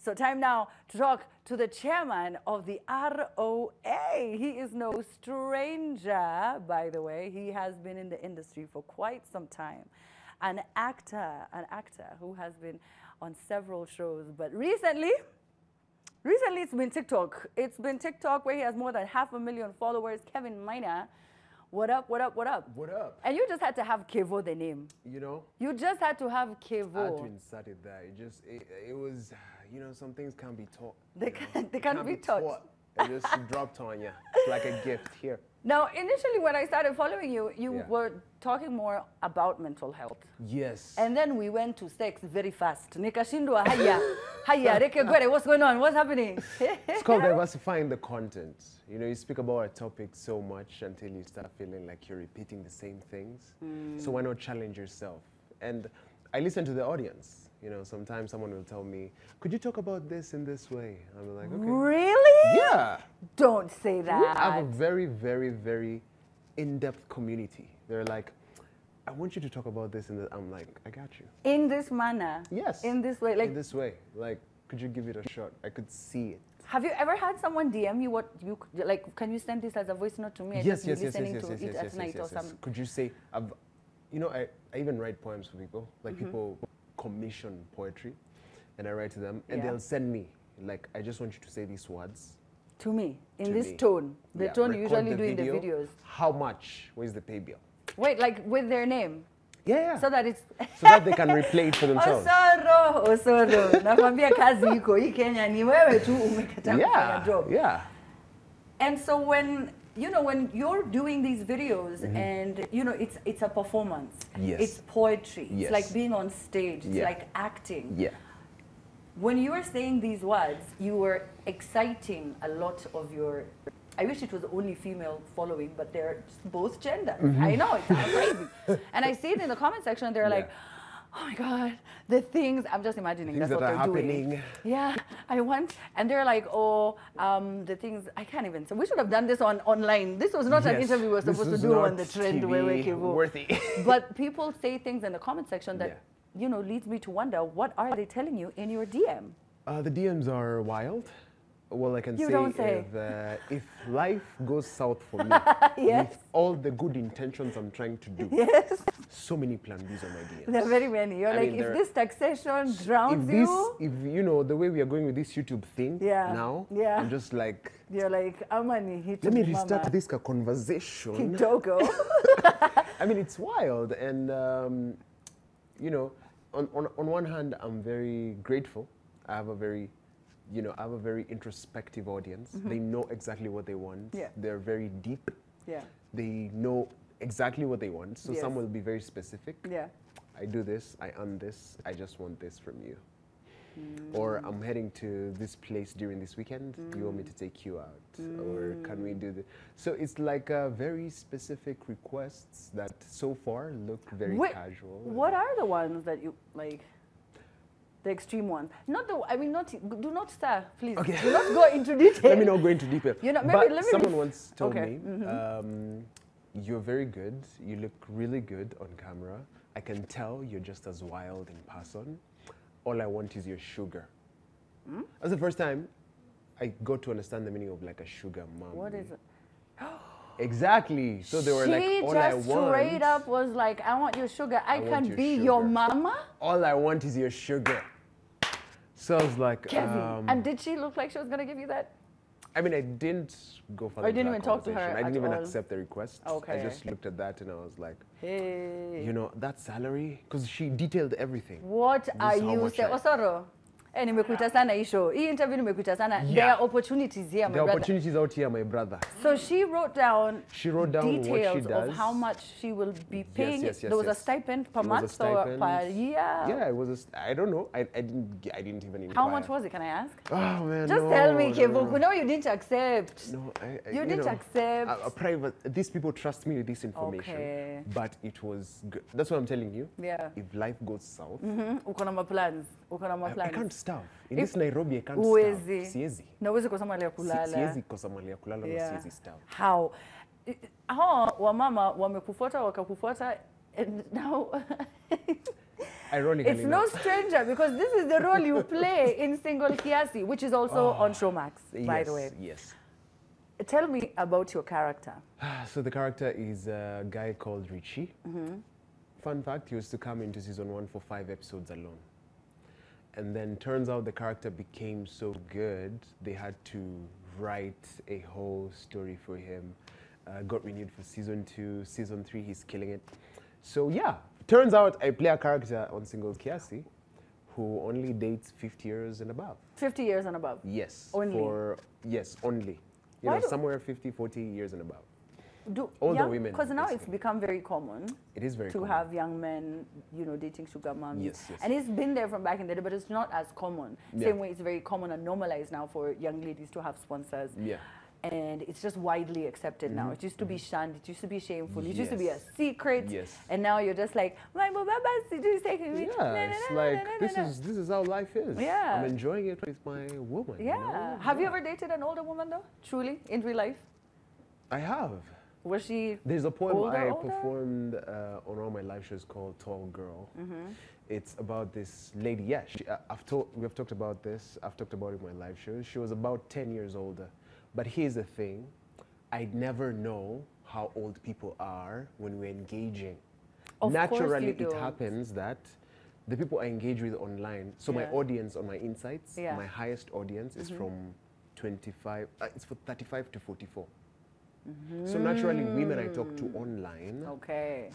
So time now to talk to the chairman of the ROA. He is no stranger, by the way. He has been in the industry for quite some time. An actor who has been on several shows. But recently it's been TikTok. It's been TikTok where he has more than 500,000 followers. Kevin Maina. What up, what up, what up? What up? And you just had to have Kevo the name. You know? You just had to have Kevo. I had to insert it there. It was, you know, some things can't be taught. They can't be taught. It just dropped on you. It's like a gift here. Now, initially when I started following you, you were talking more about mental health. Yes. And then we went to sex very fast. Nikashindwa haya, reke gwere, what's going on? What's happening? It's called diversifying the content. You know, you speak about a topic so much until you start feeling like you're repeating the same things. So why not challenge yourself? And I listen to the audience. You know, sometimes someone will tell me, could you talk about this in this way? I'm like, okay. Really? Yeah. Don't say that. We have a very, very, very in-depth community. They're like, I want you to talk about this in the, I'm like, I got you. In this manner? Yes. In this way? Like, in this way. Like, could you give it a shot? I could see it. Have you ever had someone DM you what you, like, can you send this as a voice note to me? Yes. Could you say, you know, I even write poems for people. Like people commission poetry and I write to them and they'll send me, like, I just want you to say these words. To me, in this tone. The tone you usually do in the videos. How much? Where's the pay bill? Wait, like with their name? Yeah. So that it's... so that they can replay it for themselves. Osoro. Nakwambia kazi iko hii Kenya ni wewe tu umekataa kufanya job. Yeah. And so when, you know, when you're doing these videos and, you know, it's a performance. Yes. It's poetry. Yes. It's like being on stage. It's like acting. Yeah. When you were saying these words, you were exciting a lot of your... I wish it was only female following, but they're both genders. I know, it's crazy. And I see it in the comment section, they're like, oh my God, the things, I'm just imagining things that's what that they're doing. Yeah, I want, and they're like, oh, the things, I can't even say. We should have done this online. This was not an interview we were supposed to do on the trend. Worthy. But people say things in the comment section that, you know, leads me to wonder, what are they telling you in your DM? The DMs are wild. Well, I can say if life goes south for me, with all the good intentions I'm trying to do, so many plan Bs on my DMs. There are very many. You're like, if this taxation drowns you... If, you know, the way we are going with this YouTube thing now, I'm just like... You're like, Amani, let me restart this conversation. Kitoko. I mean, it's wild. And, you know, on one hand, I'm very grateful. I have a very introspective audience. They know exactly what they want. They're very deep. They know exactly what they want. So some will be very specific. I do this, I earn this, I just want this from you. Or I'm heading to this place during this weekend, you want me to take you out? Or can we do this? So it's like very specific requests that so far look very casual. What are the ones that you like? The extreme ones. Not the, I mean, do not stir, please. Okay. Do not go into detail. Let me not go into detail. You know, maybe, let me someone once told me, you're very good, you look really good on camera. I can tell you're just as wild in person. All I want is your sugar. That's the first time I got to understand the meaning of like a sugar mom. What is it? Exactly. So they were like, all I want... She just straight up was like, I want your sugar. I can be your mama? All I want is your sugar. So I was like... Kevin. And did she look like she was going to give you that? I mean, I didn't go for the I didn't even talk to her I didn't even accept the request. Okay. I just looked at that and I was like, hey. You know, that salary? Because she detailed everything. What are you saying? Osoro? Nimekuita sana isho. Hii interview nimekuita sana. There are opportunities here, my brother. There are opportunities out here, my brother. So she wrote down details what she does. Of how much she will be paying. There was a stipend per month or per year. Yeah, it was I don't know. I didn't even inquire. How much was it? Can I ask? Oh man, just tell me, Kevo. No, you didn't accept. No, you didn't accept. A private. These people trust me with this information. Okay. But it was good. That's what I'm telling you. Yeah. If life goes south, uko plans. I can't starve. In this Nairobi, I can't starve. Siezi. Nawezi kosa mahali ya kulala. Siezi kosa mahali ya kulala na siezi starve. How? Hao wamama wamekufuata wakakufuata and now Ironically, it's no stranger because this is the role you play in Single Kiasi, which is also on Showmax, by the way. Yes. Tell me about your character. So the character is a guy called Richie. Fun fact, he used to come into season 1 for 5 episodes alone. And then turns out the character became so good, they had to write a whole story for him. Got renewed for season 2, season 3, he's killing it. So yeah, turns out I play a character on Single Kiasi who only dates 50 years and above. 50 years and above? Yes. Only? Yes, only. You know, somewhere 50, 40 years and above. Older women. Because now it's become very common. It is very common. To have young men, you know, dating sugar mommies. Yes, yes. And it's been there from back in the day, but it's not as common. Same way it's very common and normalized now for young ladies to have sponsors. Yeah. And it's just widely accepted now. It used to be shunned. It used to be shameful. It used to be a secret. Yes. And now you're just like, my baba is taking me. Yeah, it's like, this is how life is. Yeah. I'm enjoying it with my woman. Yeah. You know? Have you ever dated an older woman though? Truly, in real life? I have. Was she There's a poem I performed on one of my live shows called Tall Girl. It's about this lady. Yeah, we have talked about this. I've talked about it in my live shows. She was about 10 years older. But here's the thing. I never know how old people are when we're engaging. Naturally, it happens that the people I engage with online, so my audience on my insights, my highest audience is from 25, it's for 35 to 44. So naturally, women I talk to online,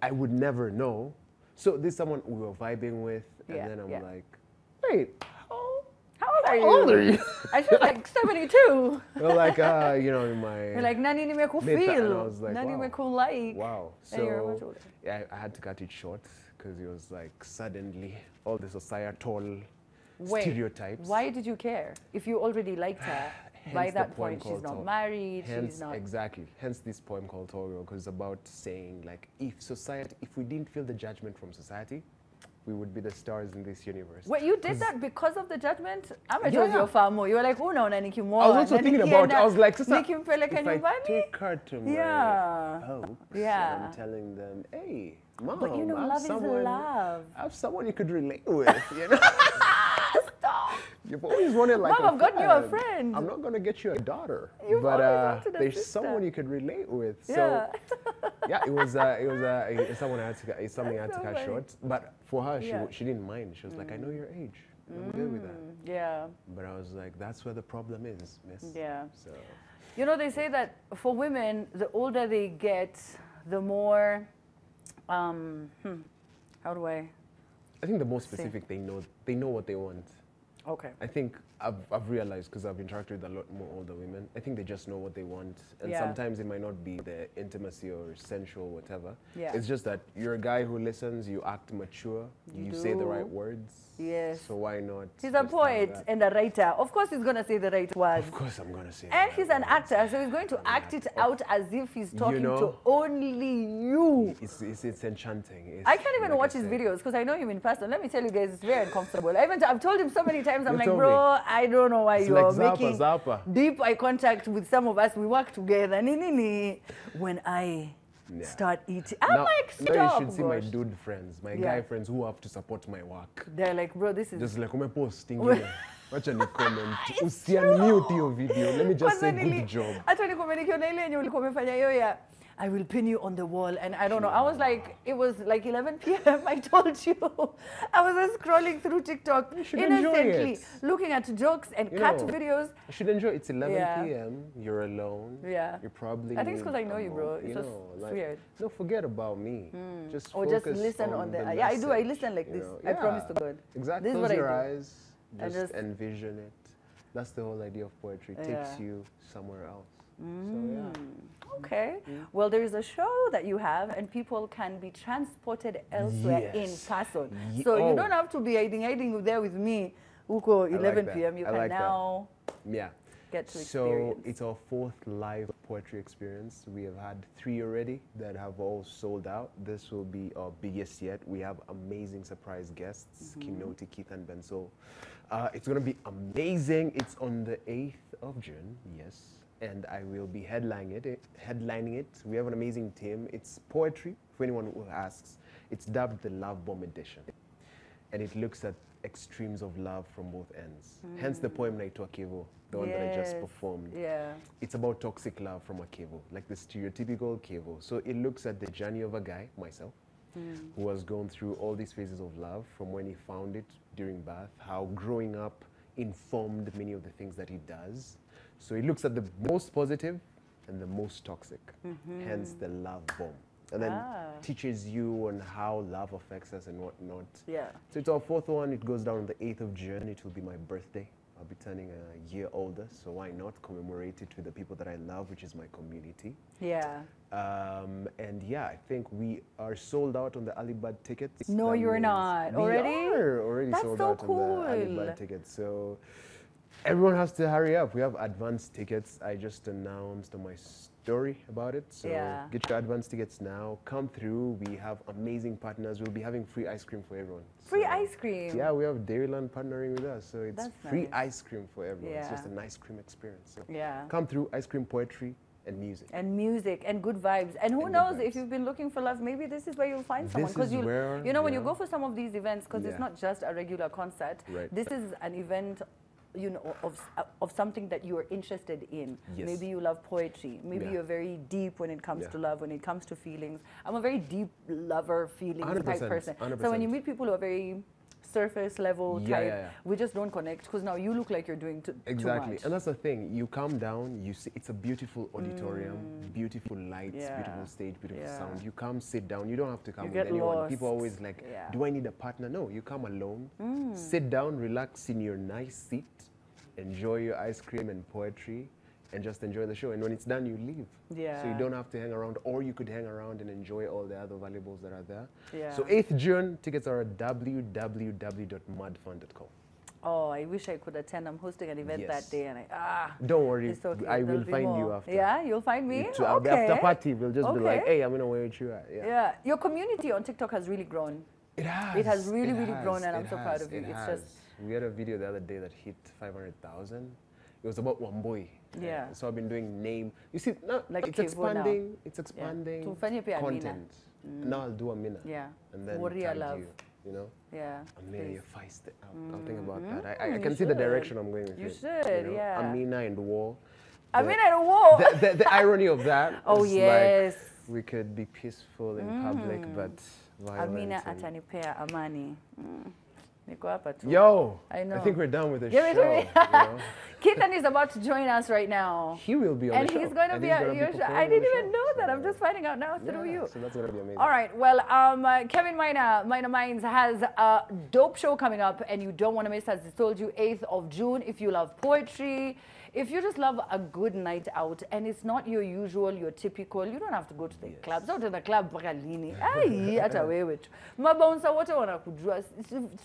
I would never know. So this is someone we were vibing with, and then I'm like, wait, how old are you? I feel like 72. Well, like, you know, in my... You're like, nani ni me ko feel. And I was like, nani me ko like. Wow. So, yeah, I had to cut it short because it was like, suddenly, all the societal stereotypes. Why did you care? If you already liked her, by that point, she's not married, she's not... Exactly. Hence this poem called Tall Girl, because it's about saying, like, if we didn't feel the judgment from society, we would be the stars in this universe. Wait, you did that because of the judgment? I'm your farmer. You were like, oh no, I was also thinking about it. I was like, Sister, if I take her to my folks, I'm telling them, hey, Mom, but you know, love is love. I have someone you could relate with, you know? Stop. You've always wanted like Mom, I've got you a friend. I'm not going to get you a daughter. But there's someone you could relate with. So, yeah, it's something I had to cut short. But for her, she didn't mind. She was like, I know your age. I'm good with that. Yeah. But I was like, that's where the problem is, miss. Yeah. So. You know, they say that for women, the older they get, the more, how do I think the more specific they know what they want. Okay. I think I've realized, because I've interacted with a lot more older women, I think they just know what they want. And sometimes it might not be the intimacy or sensual, whatever. Yeah. It's just that you're a guy who listens, you act mature, you say the right words. Yes. So why not? He's a poet and a writer. Of course he's going to say the right words. Of course I'm going to say And he's an actor, so he's going to act it out as if he's talking to only you. It's enchanting. I can't even watch his videos because I know him in person. Let me tell you guys, it's very uncomfortable. I've told him so many times, I'm like, bro, I don't know why you're making deep eye contact with some of us. We work together. When I start eating, I'm like, stop. Now you should see my dude friends, my guy friends who have to support my work. They're like, bro, this is... Just like, I'm posting here. Watch any comment. Usiunmute your video. Let me just say good job. I will pin you on the wall, and I don't know. I was like, it was like 11 p.m. I told you. I was just scrolling through TikTok innocently, looking at jokes and cat videos. You should enjoy it. It's 11 p.m. You're alone. Yeah. You're probably... I think it's because I know you, bro. It's just weird. No, forget about me. Just or just listen on the... Yeah, I do. I listen like this. I promise to God. Exactly. Close your eyes. Just envision it. That's the whole idea of poetry. It takes you somewhere else. So, okay. Well, there is a show that you have, and people can be transported elsewhere in person. So you don't have to be hiding there with me. Uko, 11 p.m. You can now get to experience. So it's our 4th live poetry experience. We have had 3 already that have all sold out. This will be our biggest yet. We have amazing surprise guests, Kinoti, Keith, and Benso. It's going to be amazing. It's on the 8th of June, yes. And I will be headlining it. We have an amazing team. It's poetry, for anyone who asks. It's dubbed the Love Bomb Edition. and it looks at extremes of love from both ends. Hence the poem Naitwa Kevo, the one that I just performed. Yeah. It's about toxic love from a Kevo, like the stereotypical Kevo. So it looks at the journey of a guy, myself, who has gone through all these phases of love from when he found it during birth, how growing up informed many of the things that he does. So it looks at the most positive and the most toxic, hence the love bomb. And then teaches you on how love affects us and whatnot. Yeah. So it's our 4th one. It goes down on the 8th of June. It will be my birthday. I'll be turning a year older, so why not commemorate it with the people that I love, which is my community. Yeah. And yeah, I think we are sold out on the early bird tickets. No, that you're not. Already? We are already That's sold so out cool. on the early bird tickets. So everyone has to hurry up. We have advance tickets. I just announced on my story about it. So get your advance tickets now. Come through. We have amazing partners. We'll be having free ice cream for everyone. Free ice cream? Yeah, we have Dairyland partnering with us. So it's That's free nice. ice cream for everyone. Yeah. It's just an ice cream experience. So yeah. Come through, ice cream, poetry, and music. And music and good vibes. And who knows, if you've been looking for love, maybe this is where you'll find someone. Because you know, when you go for some of these events, because it's not just a regular concert, this is an event, you know, of something that you are interested in. Yes. Maybe you love poetry. Maybe you're very deep when it comes to love, when it comes to feelings. I'm a very deep lover, feelings type person. 100%. So when you meet people who are very surface level type, we just don't connect, because now you look like you're doing too much. And that's the thing. You come down, you see it's a beautiful auditorium, beautiful lights, beautiful stage, beautiful sound. You come, sit down. You don't have to come with anyone. Lost. People are always like, do I need a partner? No, you come alone, sit down, relax in your nice seat, enjoy your ice cream and poetry, and just enjoy the show. And when it's done, you leave. Yeah. So you don't have to hang around, or you could hang around and enjoy all the other valuables that are there. Yeah. So 8th June, tickets are at www.mudfund.com. Oh, I wish I could attend. I'm hosting an event that day, and don't worry, it's okay. I will find you after. Yeah, you'll find me? Okay. After party, we'll just be like, hey, I'm going to where you at. Yeah. Your community on TikTok has really grown. It has. It has really grown, and I'm so proud of you. It's just... We had a video the other day that hit 500,000. It was about one boy. Yeah. So I've been doing name. You see, now like it's expanding. Now. It's expanding. Yeah. Content. Now I'll do a Mina. Yeah. And then Warrior love. You know? Yeah. Amina, you're feisty. I'll think about that. I can see the direction I'm going with you it. Should, yeah. Amina and war. Amina and war. The irony of that. Oh, yes. Like we could be peaceful in public, but violent. Amina atanipea amani. Yo, I know. I think we're done with the show. You know? Keithan is about to join us right now. He will be on the show. And he's going to be on your show. I didn't even know that. I'm just finding out now through you. So that's going to be amazing. All right. Well, Kevin Maina Minds has a dope show coming up, and you don't want to miss, as I told you, 8th of June. If you love poetry, if you just love a good night out, and it's not your usual, your typical, you don't have to go to the clubs. Out to the club,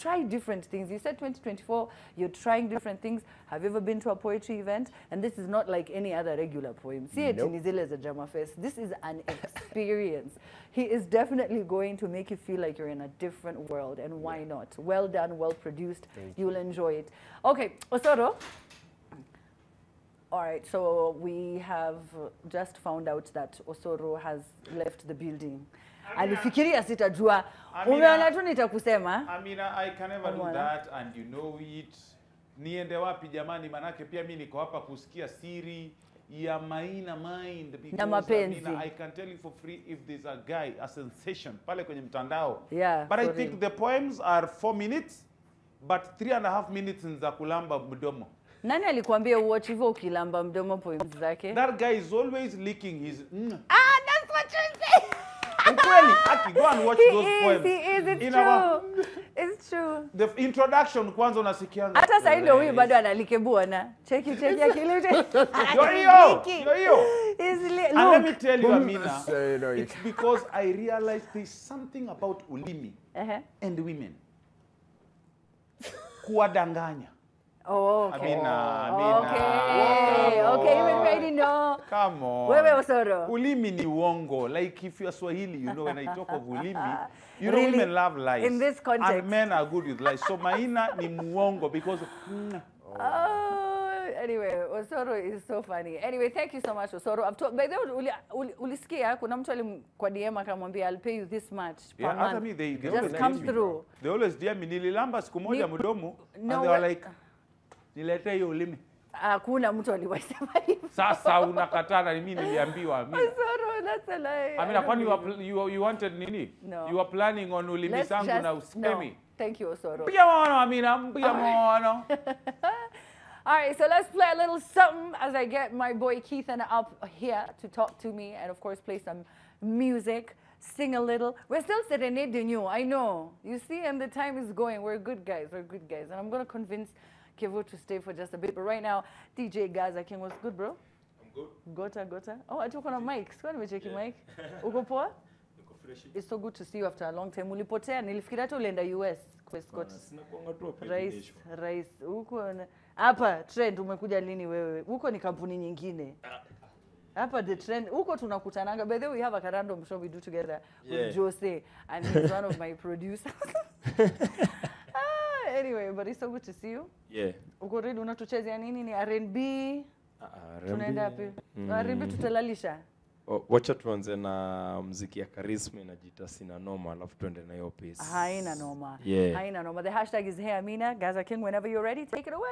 try different things. You said 2024, you're trying different things. Have you ever been to a poetry event? And this is not like any other regular poem. See it in Izile as a drama fest. This is an experience. He is definitely going to make you feel like you're in a different world, and why not? Well done, well produced. You'll enjoy it. Okay, Osoro. All right, so we have just found out that Osoro has left the building. Alifikiria sitajua. Umeona tu nitakusema. Amina, I can never do that, and you know it. Niende wapi jamani, manake pia mimi niko hapa kusikia siri ya Maina mind, because Amina, I can tell you for free if there's a guy, a sensation pale kwenye mtandao. Yeah. But I think the poems are 4 minutes, but 3.5 minutes za kulamba mdomo. Nani alikuambia uwatch hivyo ukilamba mdomo poems zake? That guy is always licking his that's what you say. Ukweli, Aki, go and watch those poems. He is, it's true. It's true. The introduction kwanza unasikianga. Hata sasa ndio huyu bado analike bwana. Cheki akili. Yo. And let me tell you, Amina, it's because I realized there's something about ulimi and women. Kuwadanganya. Oh, okay. Amina. Okay, even already know. Come on. Wewe Osoro. Ulimi ni uongo. Like if you are Swahili, you know, when I talk of ulimi, you know, women love lies. In this context. And men are good with lies. So Maina ni muongo because... Anyway, Osoro is so funny. Anyway, thank you so much, Osoro. I've told, by the way, ulisikia kuna mtu kwa DM akamwambia I'll pay you this much per month. Hata me, they just come through. They always DM me, nililamba siku moja mdomo, and they were like, nilete hiyo ulimi. Hakuna mtu aliwasema hivyo. Sasa unakatana, mimi niliambiwa. Osoro, that's a lie. I mean, kwani you wanted nini? No. You were planning on ulimi sangu na uskemi. No. Thank you, Osoro. Mpiga mono, Amina, mpiga mono. All right, so let's play a little something as I get my boy Keithan up here to talk to me and, of course, play some music, sing a little. We're still serenading you, I know. You see, and the time is going. We're good guys. We're good guys. And I'm going to convince Kevo to stay for just a bit. But right now, DJ Gaza King, what's good, bro? I'm good. Gota. Oh, I took on a mic. So let me check your mic. Uko poa? It's so good to see you after a long time. Ulipotea, nilifikiria hata ulienda US. Rais. Huko hapa trend umekuja lini wewe? Huko ni kampuni nyingine. Hapa the trend. Huko tunakutananga. By the way, we have a random show we do together with Jose, and he's one of my producers. Anyway, but it's so good to see you. Yeah. Uko ready unatuchezea nini? Ni R&B? R&B. Tunaenda wapi? R&B tutalalisha. Wacha tuanze na muziki ya Karisma inajiita Sina Noma, alafu tuende na hiyo piece. Haina noma. Yeah. Haina noma. The hashtag is Hey Amina. Gaza King, whenever you're ready, take it away.